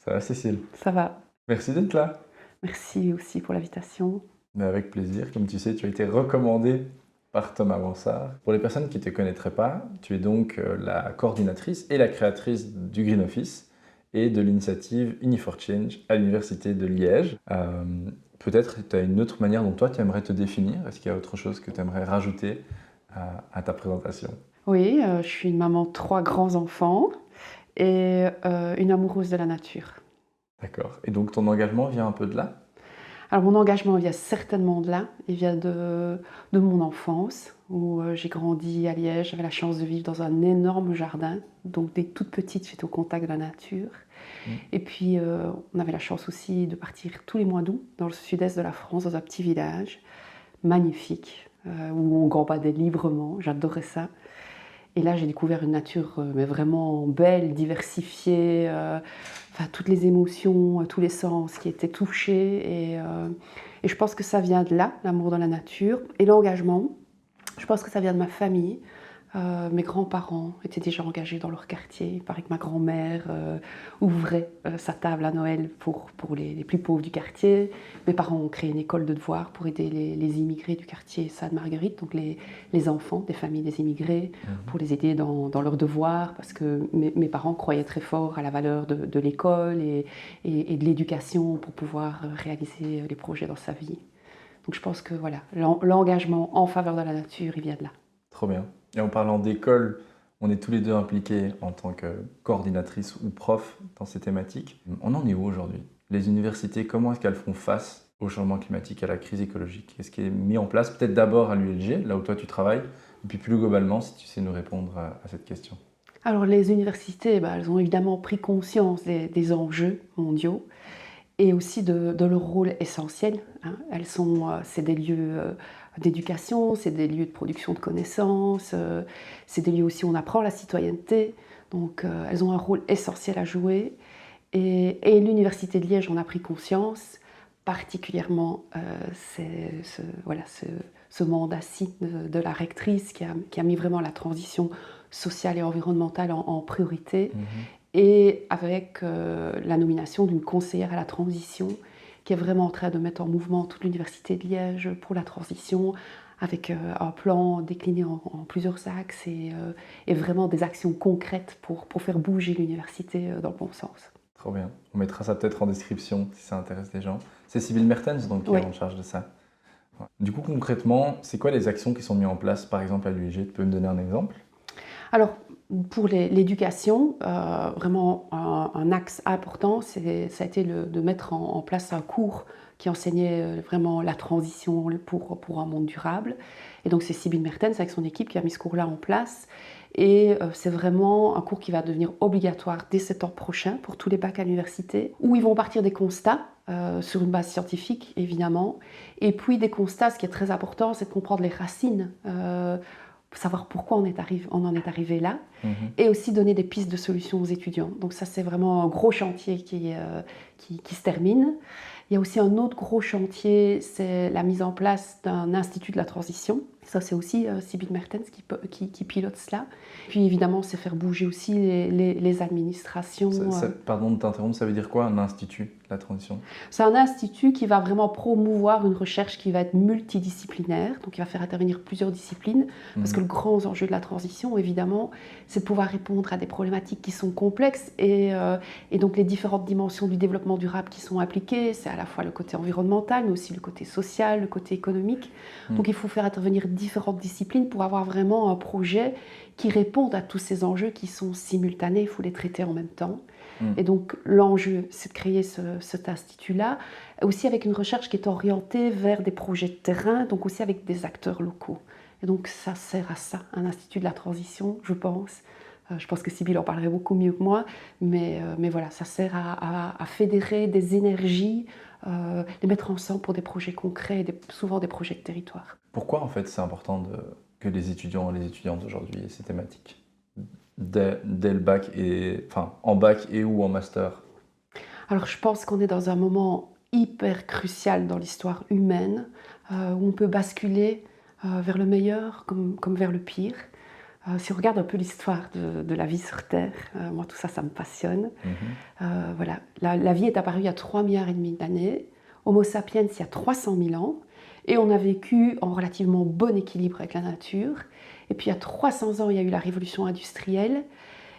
Ça va, Cécile? Ça va. Merci d'être là. Merci aussi pour l'invitation. Mais avec plaisir. Comme tu sais, tu as été recommandé par Thomas Bansard. Pour les personnes qui ne te connaîtraient pas, tu es donc la coordinatrice et la créatrice du Green Office et de l'initiative Uni4Change à l'Université de Liège. Peut-être tu as une autre manière dont toi tu aimerais te définir. Est-ce qu'il y a autre chose que tu aimerais rajouter à ta présentation? Oui, je suis une maman de 3 grands-enfants et une amoureuse de la nature. D'accord. Et donc ton engagement vient un peu de là? Alors mon engagement vient certainement de là, il vient de mon enfance où, j'ai grandi à Liège. J'avais la chance de vivre dans un énorme jardin, donc dès toute petite, j'étais au contact de la nature Mm. et puis, on avait la chance aussi de partir tous les mois d'août dans le sud-est de la France, dans un petit village magnifique, où on gambadait librement. J'adorais ça. Et là, j'ai découvert une nature mais vraiment belle, diversifiée, enfin, toutes les émotions, tous les sens qui étaient touchés. Et je pense que ça vient de là, l'amour de la nature. Et l'engagement, je pense que ça vient de ma famille. Mes grands-parents étaient déjà engagés dans leur quartier. Il paraît que ma grand-mère ouvrait sa table à Noël pour les plus pauvres du quartier. Mes parents ont créé une école de devoirs pour aider les immigrés du quartier Sainte-Marguerite, donc les enfants des familles des immigrés, Mhm. pour les aider dans leurs devoirs, parce que mes parents croyaient très fort à la valeur de l'école et de l'éducation pour pouvoir réaliser les projets dans sa vie. Donc je pense que voilà, l'engagement en faveur de la nature, il vient de là. Trop bien. Et en parlant d'école, on est tous les deux impliqués en tant que coordinatrice ou prof dans ces thématiques. On en est où aujourd'hui? Les universités, comment est-ce qu'elles font face au changement climatique, à la crise écologique? Qu'est-ce qui est mis en place peut-être d'abord à l'ULG, là où toi tu travailles, et puis plus globalement, si tu sais nous répondre à cette question. Alors les universités, elles ont évidemment pris conscience des enjeux mondiaux et aussi de leur rôle essentiel, hein. C'est des lieux d'éducation, c'est des lieux de production de connaissances, c'est des lieux aussi où on apprend la citoyenneté. Donc elles ont un rôle essentiel à jouer. Et l'Université de Liège en a pris conscience, particulièrement voilà, ce mandat-ci de la rectrice qui a mis vraiment la transition sociale et environnementale en priorité, Mhm. et avec la nomination d'une conseillère à la transition qui est vraiment en train de mettre en mouvement toute l'Université de Liège pour la transition, avec un plan décliné en plusieurs axes et vraiment des actions concrètes pour faire bouger l'université dans le bon sens. Trop bien. On mettra ça peut-être en description si ça intéresse les gens. C'est Sybille Mertens donc qui est Oui. en charge de ça. Ouais. Du coup, concrètement, c'est quoi les actions qui sont mises en place, par exemple à l'ULG? Tu peux me donner un exemple? Alors, pour l'éducation, vraiment un axe important, ça a été de mettre en place un cours qui enseignait vraiment la transition pour un monde durable. Et donc c'est Sybille Mertens avec son équipe qui a mis ce cours-là en place. Et c'est vraiment un cours qui va devenir obligatoire dès septembre prochain pour tous les bacs à l'université, où ils vont partir des constats sur une base scientifique, évidemment. Et puis des constats, ce qui est très important, c'est de comprendre les racines, savoir pourquoi on en est arrivé là, Mhm. et aussi donner des pistes de solutions aux étudiants. Donc ça, c'est vraiment un gros chantier qui se termine. Il y a aussi un autre gros chantier, c'est la mise en place d'un institut de la transition. Ça, c'est aussi Sybille Mertens qui pilote cela. Puis évidemment, c'est faire bouger aussi les administrations. Pardon de t'interrompre, ça veut dire quoi un institut de la transition? C'est un institut qui va vraiment promouvoir une recherche qui va être multidisciplinaire, donc il va faire intervenir plusieurs disciplines, parce que Mhm. le grand enjeu de la transition, évidemment, c'est de pouvoir répondre à des problématiques qui sont complexes et donc les différentes dimensions du développement durable qui sont impliquées, c'est à la fois le côté environnemental, mais aussi le côté social, le côté économique. Mhm. Donc il faut faire intervenir différentes disciplines pour avoir vraiment un projet qui réponde à tous ces enjeux qui sont simultanés, il faut les traiter en même temps. Et Mhm. donc l'enjeu, c'est de créer cet institut-là, aussi avec une recherche qui est orientée vers des projets de terrain, donc aussi avec des acteurs locaux. Et donc ça sert à ça, un institut de la transition, je pense. Je pense que Sybille en parlerait beaucoup mieux que moi, mais voilà, ça sert à fédérer des énergies, les mettre ensemble pour des projets concrets, souvent des projets de territoire. Pourquoi en fait c'est important que les étudiants et les étudiantes aujourd'hui aient ces thématiques dès le bac enfin en bac et ou en master? Alors je pense qu'on est dans un moment hyper crucial dans l'histoire humaine, où on peut basculer vers le meilleur comme vers le pire. Si on regarde un peu l'histoire de la vie sur Terre, moi tout ça, ça me passionne. Voilà. La vie est apparue il y a 3,5 milliards d'années, Homo sapiens il y a 300 000 ans, et on a vécu en relativement bon équilibre avec la nature. Et puis il y a 300 ans, il y a eu la révolution industrielle,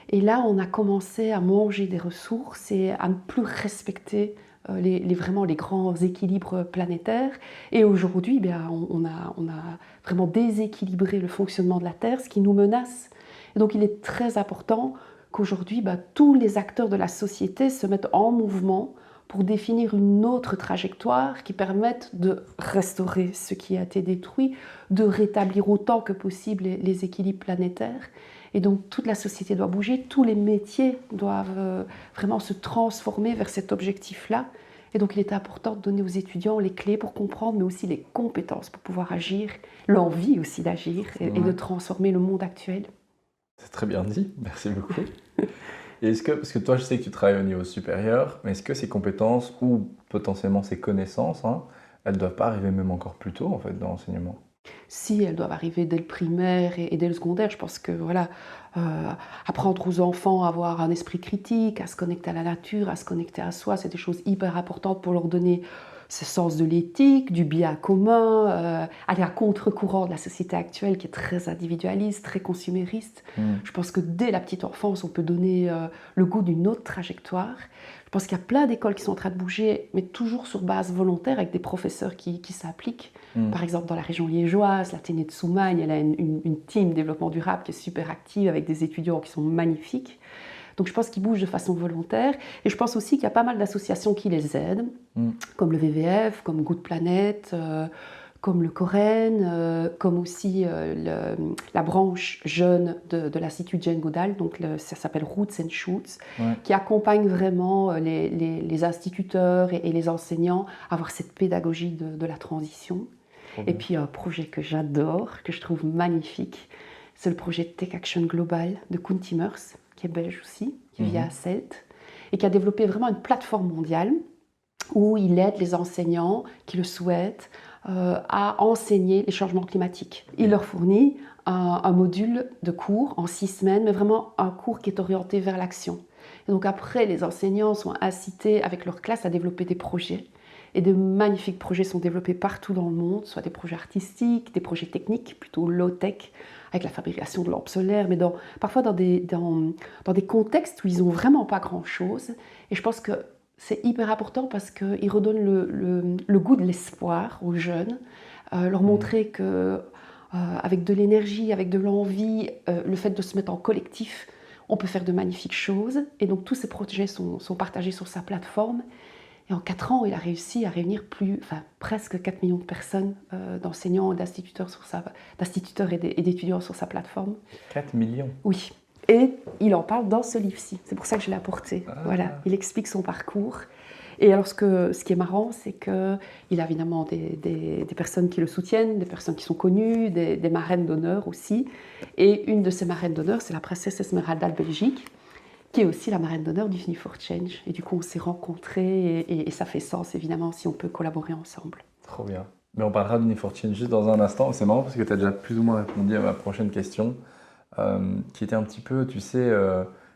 et là on a commencé à manger des ressources et à ne plus respecter vraiment les grands équilibres planétaires. Et aujourd'hui, on a vraiment déséquilibré le fonctionnement de la Terre, ce qui nous menace. Et donc il est très important qu'aujourd'hui, tous les acteurs de la société se mettent en mouvement pour définir une autre trajectoire qui permette de restaurer ce qui a été détruit, de rétablir autant que possible les équilibres planétaires. Et donc toute la société doit bouger, tous les métiers doivent vraiment se transformer vers cet objectif-là. Et donc il est important de donner aux étudiants les clés pour comprendre, mais aussi les compétences pour pouvoir agir, l'envie aussi d'agir et de transformer le monde actuel. C'est très bien dit, merci beaucoup. Et parce que toi je sais que tu travailles au niveau supérieur, mais est-ce que ces compétences ou potentiellement ces connaissances, elles ne doivent pas arriver même encore plus tôt en fait dans l'enseignement? Si, elles doivent arriver dès le primaire et dès le secondaire. Je pense que voilà, apprendre aux enfants à avoir un esprit critique, à se connecter à la nature, à se connecter à soi, c'est des choses hyper importantes pour leur donner ce sens de l'éthique, du bien commun, aller à contre-courant de la société actuelle qui est très individualiste, très consumériste. Je pense que dès la petite enfance, on peut donner le goût d'une autre trajectoire. Je pense qu'il y a plein d'écoles qui sont en train de bouger, mais toujours sur base volontaire, avec des professeurs qui s'appliquent. Par exemple, dans la région liégeoise, l'Athénée de Soumagne, elle a une team développement durable qui est super active, avec des étudiants qui sont magnifiques. Donc je pense qu'ils bougent de façon volontaire. Et je pense aussi qu'il y a pas mal d'associations qui les aident, comme le WWF, comme Good Planet, comme le Coren, comme aussi la branche jeune de l'Institut Jane Goodall, donc ça s'appelle Roots and Shoots, qui accompagne vraiment les instituteurs et les enseignants à avoir cette pédagogie de la transition. Et puis un projet que j'adore, que je trouve magnifique, c'est le projet Tech Action Global de Koen Timmers, qui est belge aussi, qui vit à Celt, et qui a développé vraiment une plateforme mondiale où il aide les enseignants qui le souhaitent à enseigner les changements climatiques. Il leur fournit un module de cours en 6 semaines, mais vraiment un cours qui est orienté vers l'action. Et donc après, les enseignants sont incités avec leur classe à développer des projets. Et de magnifiques projets sont développés partout dans le monde, soit des projets artistiques, des projets techniques, plutôt low-tech, avec la fabrication de lampes solaires, mais parfois dans des contextes où ils n'ont vraiment pas grand-chose. Et je pense que c'est hyper important parce qu'ils redonnent le goût de l'espoir aux jeunes, leur montrer que avec de l'énergie, avec de l'envie, le fait de se mettre en collectif, on peut faire de magnifiques choses. Et donc tous ces projets sont partagés sur sa plateforme. Et en 4 ans, il a réussi à réunir presque 4 millions de personnes, d'enseignants, d'instituteurs et d'étudiants sur sa plateforme. 4 millions? Oui. Et il en parle dans ce livre-ci. C'est pour ça que je l'ai apporté. Voilà. Il explique son parcours. Et alors, ce qui est marrant, c'est qu'il a évidemment des personnes qui le soutiennent, des personnes qui sont connues, des marraines d'honneur aussi. Et une de ces marraines d'honneur, c'est la princesse Esmeralda de Belgique, qui est aussi la marraine d'honneur du Uni for Change. Et du coup, on s'est rencontrés et ça fait sens, évidemment, si on peut collaborer ensemble. Trop bien. Mais on parlera d'Uni for Change juste dans un instant. C'est marrant parce que tu as déjà plus ou moins répondu à ma prochaine question, qui était un petit peu, tu sais,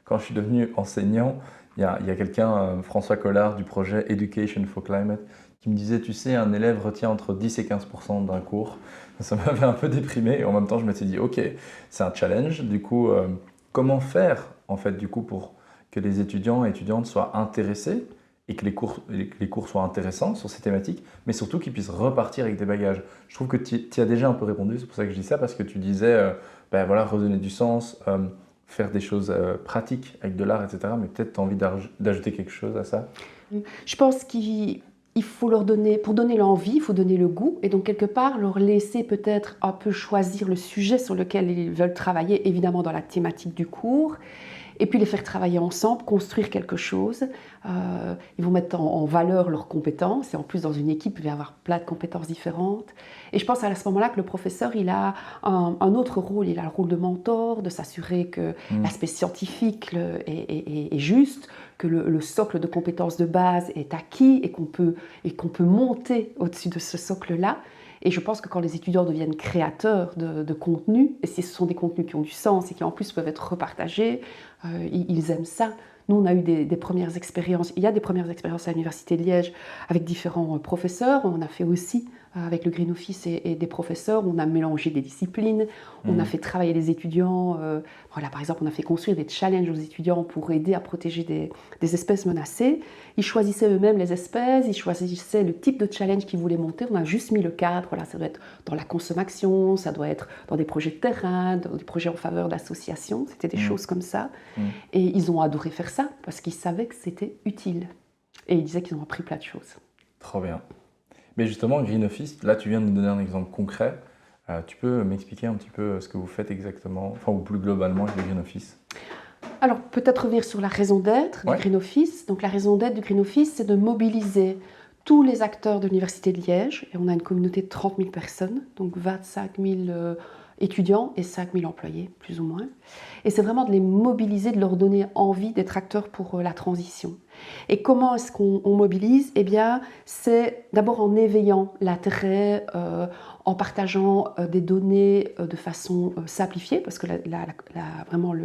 quand je suis devenu enseignant, il y a quelqu'un, François Collard, du projet Education for Climate, qui me disait, tu sais, un élève retient entre 10 et 15% d'un cours. Ça m'avait un peu déprimé et en même temps, je m'étais dit, ok, c'est un challenge. Du coup, comment faire, en fait, du coup, pour que les étudiants et étudiantes soient intéressés et que les cours soient intéressants sur ces thématiques, mais surtout qu'ils puissent repartir avec des bagages. Je trouve que tu y as déjà un peu répondu, c'est pour ça que je dis ça, parce que tu disais, voilà, redonner du sens, faire des choses pratiques avec de l'art, etc. Mais peut-être tu as envie d'ajouter quelque chose à ça? Je pense qu'il faut leur donner, pour donner l'envie, il faut donner le goût, et donc quelque part leur laisser peut-être un peu choisir le sujet sur lequel ils veulent travailler, évidemment dans la thématique du cours, et puis les faire travailler ensemble, construire quelque chose. Ils vont mettre en valeur leurs compétences, et en plus dans une équipe, il va y avoir plein de compétences différentes. Et je pense à ce moment-là que le professeur, il a un autre rôle, il a le rôle de mentor, de s'assurer que l'aspect scientifique est juste, que le socle de compétences de base est acquis et qu'on peut monter au-dessus de ce socle-là. Et je pense que quand les étudiants deviennent créateurs de contenus, et si ce sont des contenus qui ont du sens et qui en plus peuvent être repartagés, ils aiment ça. Nous, on a eu des premières expériences. Il y a des premières expériences à l'Université de Liège avec différents professeurs. On a fait aussi avec le Green Office et des professeurs. On a mélangé des disciplines. On a fait travailler les étudiants. Voilà, par exemple, on a fait construire des challenges aux étudiants pour aider à protéger des espèces menacées. Ils choisissaient eux-mêmes les espèces. Ils choisissaient le type de challenge qu'ils voulaient monter. On a juste mis le cadre. Voilà, ça doit être dans la consommation, ça doit être dans des projets de terrain, dans des projets en faveur d'associations. C'était des choses comme ça. Et ils ont adoré faire ça parce qu'ils savaient que c'était utile. Et ils disaient qu'ils ont appris plein de choses. Trop bien. Mais justement, Green Office, là tu viens de nous donner un exemple concret. Tu peux m'expliquer un petit peu ce que vous faites exactement, enfin ou plus globalement avec le Green Office? Alors peut-être revenir sur la raison d'être du Green Office. Donc la raison d'être du Green Office, c'est de mobiliser tous les acteurs de l'Université de Liège. Et on a une communauté de 30 000 personnes, donc 25 000 étudiants et 5 000 employés, plus ou moins. Et c'est vraiment de les mobiliser, de leur donner envie d'être acteurs pour la transition. Et comment est-ce qu'on mobilise? Eh bien, c'est d'abord en éveillant l'intérêt, en partageant des données de façon simplifiée, parce que vraiment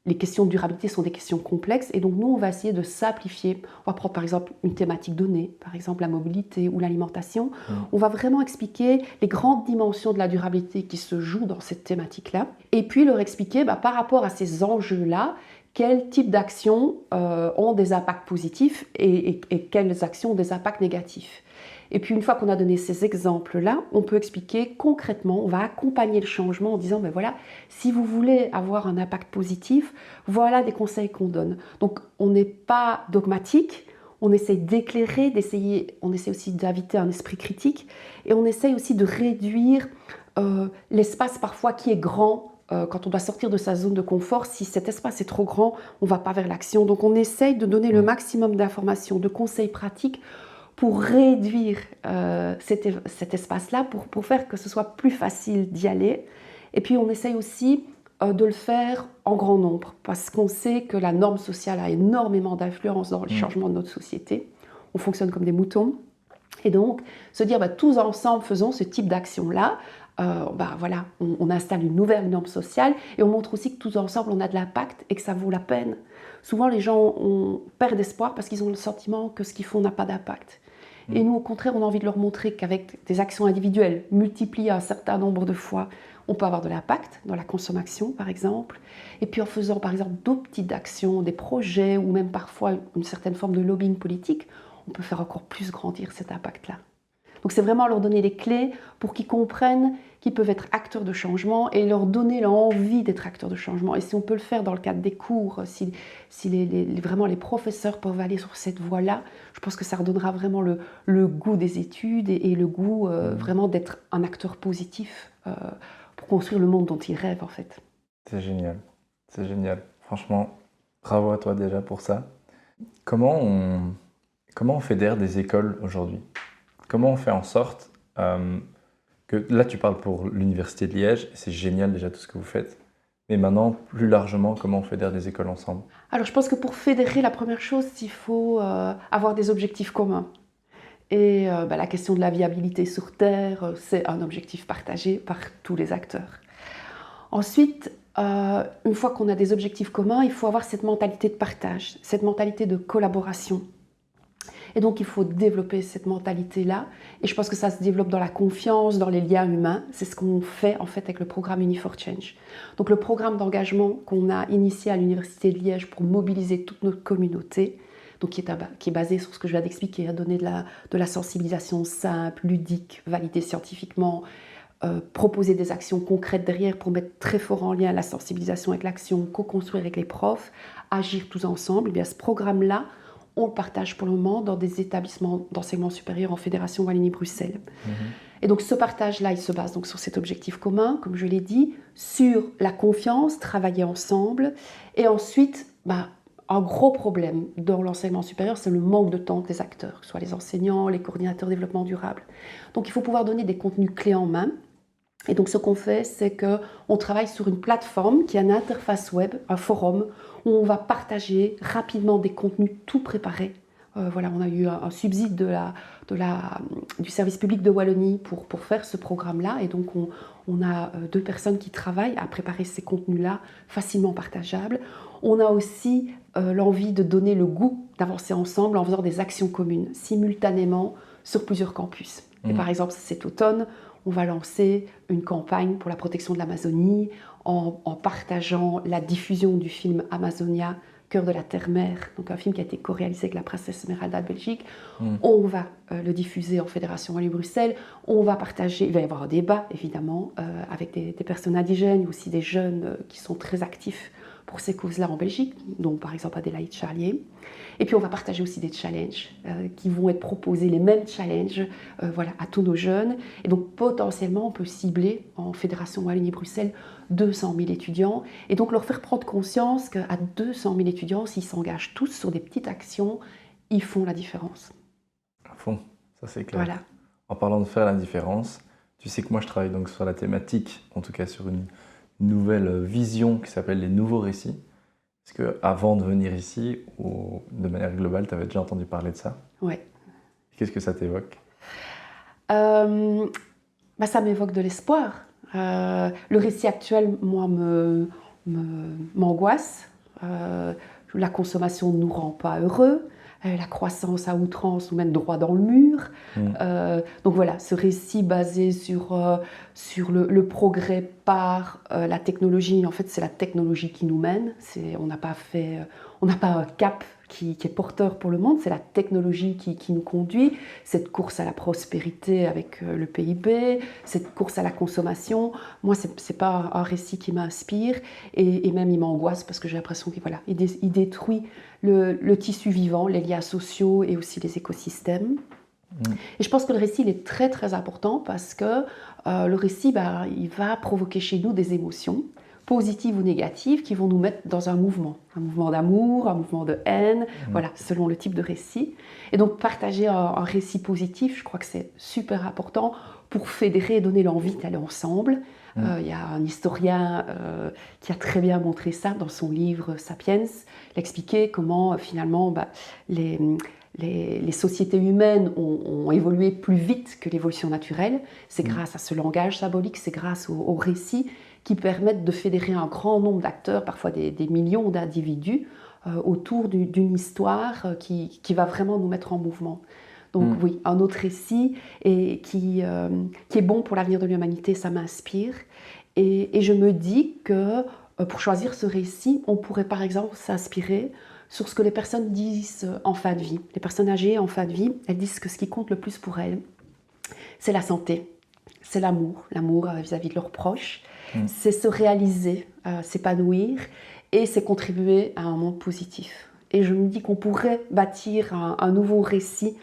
les questions de durabilité sont des questions complexes. Et donc, nous, on va essayer de simplifier. On va prendre, par exemple, une thématique donnée, par exemple la mobilité ou l'alimentation. On va vraiment expliquer les grandes dimensions de la durabilité qui se jouent dans cette thématique-là. Et puis, leur expliquer, par rapport à ces enjeux-là, quels types d'actions ont des impacts positifs et quelles actions ont des impacts négatifs. Et puis une fois qu'on a donné ces exemples-là, on peut expliquer concrètement, on va accompagner le changement en disant, voilà, si vous voulez avoir un impact positif, voilà des conseils qu'on donne. Donc on n'est pas dogmatique, on essaie d'éclairer, on essaie aussi d'inviter un esprit critique et on essaie aussi de réduire l'espace parfois qui est grand. Quand on doit sortir de sa zone de confort, si cet espace est trop grand, on ne va pas vers l'action. Donc on essaye de donner le maximum d'informations, de conseils pratiques pour réduire cet espace-là, pour faire que ce soit plus facile d'y aller. Et puis on essaye aussi de le faire en grand nombre, parce qu'on sait que la norme sociale a énormément d'influence dans le changement de notre société. On fonctionne comme des moutons. Et donc, se dire, tous ensemble, faisons ce type d'action-là. Voilà, on installe une nouvelle norme sociale et on montre aussi que tous ensemble, on a de l'impact et que ça vaut la peine. Souvent, les gens perdent espoir parce qu'ils ont le sentiment que ce qu'ils font n'a pas d'impact. Et nous, au contraire, on a envie de leur montrer qu'avec des actions individuelles multipliées un certain nombre de fois, on peut avoir de l'impact dans la consommation, par exemple. Et puis en faisant, par exemple, d'autres petites actions, des projets ou même parfois une certaine forme de lobbying politique, on peut faire encore plus grandir cet impact-là. Donc c'est vraiment leur donner les clés pour qu'ils comprennent qu'ils peuvent être acteurs de changement et leur donner l'envie d'être acteurs de changement. Et si on peut le faire dans le cadre des cours, si vraiment les professeurs peuvent aller sur cette voie-là, je pense que ça redonnera vraiment le goût des études et le goût vraiment d'être un acteur positif pour construire le monde dont ils rêvent en fait. C'est génial, c'est génial. Franchement, bravo à toi déjà pour ça. Comment on fédère des écoles aujourd'hui? Comment on fait en sorte que, là tu parles pour l'Université de Liège, c'est génial déjà tout ce que vous faites, mais maintenant plus largement, comment on fédère des écoles ensemble? Alors je pense que pour fédérer, la première chose, il faut avoir des objectifs communs. Et la question de la viabilité sur Terre, c'est un objectif partagé par tous les acteurs. Ensuite, une fois qu'on a des objectifs communs, il faut avoir cette mentalité de partage, cette mentalité de collaboration. Et donc, il faut développer cette mentalité-là. Et je pense que ça se développe dans la confiance, dans les liens humains. C'est ce qu'on fait, en fait, avec le programme Uni4Change. Donc, le programme d'engagement qu'on a initié à l'Université de Liège pour mobiliser toute notre communauté, donc qui est basé sur ce que je viens d'expliquer, à donner de la sensibilisation simple, ludique, validée scientifiquement, proposer des actions concrètes derrière pour mettre très fort en lien la sensibilisation avec l'action, co-construire avec les profs, agir tous ensemble. Et bien, ce programme-là, on le partage pour le moment dans des établissements d'enseignement supérieur en Fédération Wallonie-Bruxelles. Et donc ce partage-là, il se base donc sur cet objectif commun, comme je l'ai dit, sur la confiance, travailler ensemble. Et ensuite, un gros problème dans l'enseignement supérieur, c'est le manque de temps des acteurs, que ce soit les enseignants, les coordinateurs développement durable. Donc il faut pouvoir donner des contenus clés en main. Et donc ce qu'on fait, c'est qu'on travaille sur une plateforme qui a une interface web, un forum, où on va partager rapidement des contenus tout préparés Voilà, on a eu un subside du service public de Wallonie pour faire ce programme-là. Et donc, on a 2 personnes qui travaillent à préparer ces contenus-là facilement partageables. On a aussi l'envie de donner le goût d'avancer ensemble en faisant des actions communes, simultanément sur plusieurs campus. Et par exemple, cet automne, on va lancer une campagne pour la protection de l'Amazonie en partageant la diffusion du film Amazonia, Cœur de la Terre-Mère, donc un film qui a été co-réalisé avec la princesse Esmeralda de Belgique. On va le diffuser en Fédération Wallonie-Bruxelles. On va partager, il va y avoir un débat évidemment avec des personnes indigènes, aussi des jeunes qui sont très actifs pour ces causes-là en Belgique, donc par exemple Adélaïde Charlier. Et puis on va partager aussi des challenges qui vont être proposés, les mêmes challenges voilà, à tous nos jeunes. Et donc potentiellement on peut cibler en Fédération Wallonie-Bruxelles 200 000 étudiants et donc leur faire prendre conscience qu'à 200 000 étudiants, s'ils s'engagent tous sur des petites actions, ils font la différence. À fond, ça c'est clair. Voilà. En parlant de faire la différence, tu sais que moi je travaille donc sur la thématique, en tout cas sur une nouvelle vision qui s'appelle les nouveaux récits. Est-ce qu'avant de venir ici, ou de manière globale, tu avais déjà entendu parler de ça? Oui. Qu'est-ce que ça t'évoque? Ça m'évoque de l'espoir. Le récit actuel, moi, m'angoisse. La consommation ne nous rend pas heureux. La croissance à outrance nous mène droit dans le mur. Donc voilà, ce récit basé sur le progrès par la technologie, en fait c'est la technologie qui nous mène. On n'a pas un cap qui est porteur pour le monde, c'est la technologie qui nous conduit. Cette course à la prospérité avec le PIB, cette course à la consommation, moi c'est pas un récit qui m'inspire et même il m'angoisse parce que j'ai l'impression qu'il voilà, il détruit le tissu vivant, les liens sociaux et aussi les écosystèmes. Et je pense que le récit il est très très important parce que le récit il va provoquer chez nous des émotions positives ou négatives qui vont nous mettre dans un mouvement d'amour, un mouvement de haine, voilà, selon le type de récit. Et donc partager un récit positif, je crois que c'est super important pour fédérer et donner l'envie d'aller ensemble. Il y a un historien qui a très bien montré ça dans son livre Sapiens. Il expliquait comment finalement les sociétés humaines ont évolué plus vite que l'évolution naturelle. C'est grâce à ce langage symbolique, c'est grâce aux récits qui permettent de fédérer un grand nombre d'acteurs, parfois des millions d'individus, autour d'une histoire qui va vraiment nous mettre en mouvement. Donc oui, un autre récit qui est bon pour l'avenir de l'humanité, ça m'inspire. Et je me dis que pour choisir ce récit, on pourrait par exemple s'inspirer sur ce que les personnes disent en fin de vie. Les personnes âgées en fin de vie, elles disent que ce qui compte le plus pour elles, c'est la santé, c'est l'amour vis-à-vis de leurs proches, c'est se réaliser, s'épanouir et c'est contribuer à un monde positif. Et je me dis qu'on pourrait bâtir un nouveau récit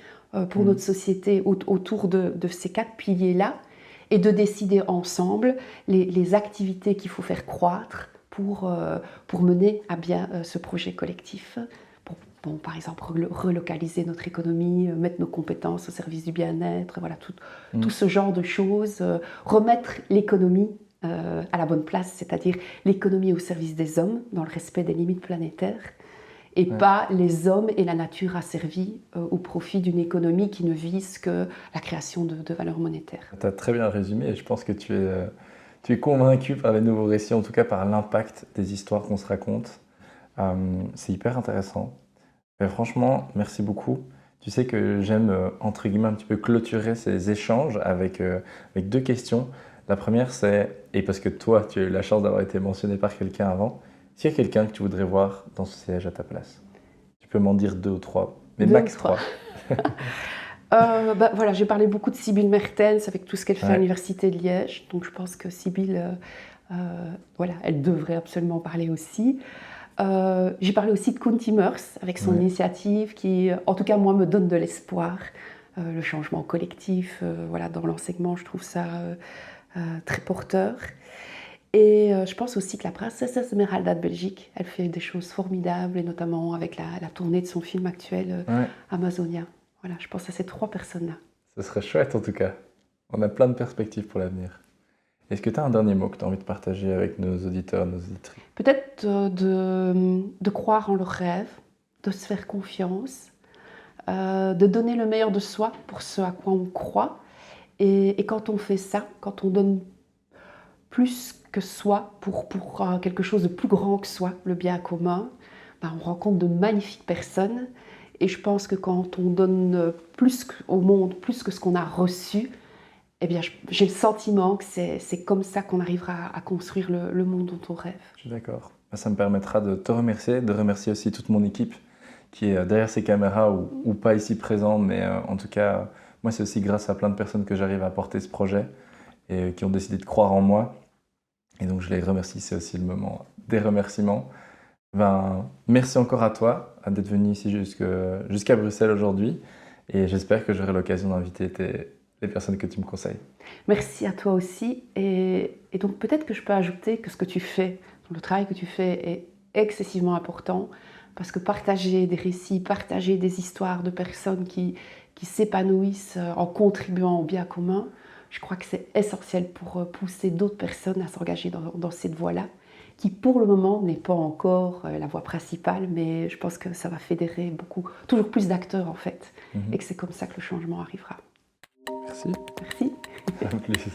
pour notre société autour de ces 4 piliers-là et de décider ensemble les activités qu'il faut faire croître pour mener à bien ce projet collectif. Par exemple, relocaliser notre économie, mettre nos compétences au service du bien-être, voilà, tout ce genre de choses. Remettre l'économie à la bonne place, c'est-à-dire l'économie au service des hommes, dans le respect des limites planétaires, et pas les hommes et la nature asservis au profit d'une économie qui ne vise que la création de valeurs monétaires. Tu as très bien résumé et je pense que tu es convaincu par les nouveaux récits, en tout cas par l'impact des histoires qu'on se raconte. C'est hyper intéressant. Et franchement, merci beaucoup. Tu sais que j'aime, entre guillemets, un petit peu clôturer ces échanges avec 2 questions. La première, c'est, et parce que toi, tu as eu la chance d'avoir été mentionné par quelqu'un avant, s'il y a quelqu'un que tu voudrais voir dans ce siège à ta place, tu peux m'en dire 2 ou 3, mais max 3. Voilà, j'ai parlé beaucoup de Sybille Mertens avec tout ce qu'elle fait à l'Université de Liège. Donc je pense que Sybille, voilà, elle devrait absolument parler aussi. J'ai parlé aussi de Koen Timmers avec son initiative qui, en tout cas, moi, me donne de l'espoir. Le changement collectif, voilà, dans l'enseignement, je trouve ça très porteur. Et je pense aussi que la princesse Esmeralda de Belgique, elle fait des choses formidables, et notamment avec la tournée de son film actuel, Amazonia. Voilà, je pense à ces 3 personnes-là. Ce serait chouette en tout cas. On a plein de perspectives pour l'avenir. Est-ce que tu as un dernier mot que tu as envie de partager avec nos auditeurs, nos auditrices? Peut-être de croire en leurs rêves, de se faire confiance, de donner le meilleur de soi pour ce à quoi on croit. Et quand on fait ça, quand on donne plus que soi pour quelque chose de plus grand que soi, le bien commun, ben, on rencontre de magnifiques personnes. Et je pense que quand on donne plus au monde, plus que ce qu'on a reçu, eh bien, j'ai le sentiment que c'est comme ça qu'on arrivera à construire le monde dont on rêve. Je suis d'accord. Ça me permettra de te remercier, de remercier aussi toute mon équipe qui est derrière ces caméras ou pas ici présente, mais en tout cas, moi c'est aussi grâce à plein de personnes que j'arrive à porter ce projet et qui ont décidé de croire en moi. Et donc je les remercie, c'est aussi le moment des remerciements. Ben, merci encore à toi d'être venu ici jusqu'à Bruxelles aujourd'hui et j'espère que j'aurai l'occasion d'inviter les personnes que tu me conseilles. Merci à toi aussi. Et donc peut-être que je peux ajouter que ce que tu fais, le travail que tu fais est excessivement important parce que partager des récits, partager des histoires de personnes qui s'épanouissent en contribuant au bien commun, je crois que c'est essentiel pour pousser d'autres personnes à s'engager dans cette voie-là, qui pour le moment n'est pas encore la voie principale, mais je pense que ça va fédérer toujours plus d'acteurs en fait, et que c'est comme ça que le changement arrivera. Merci. Merci. À plus.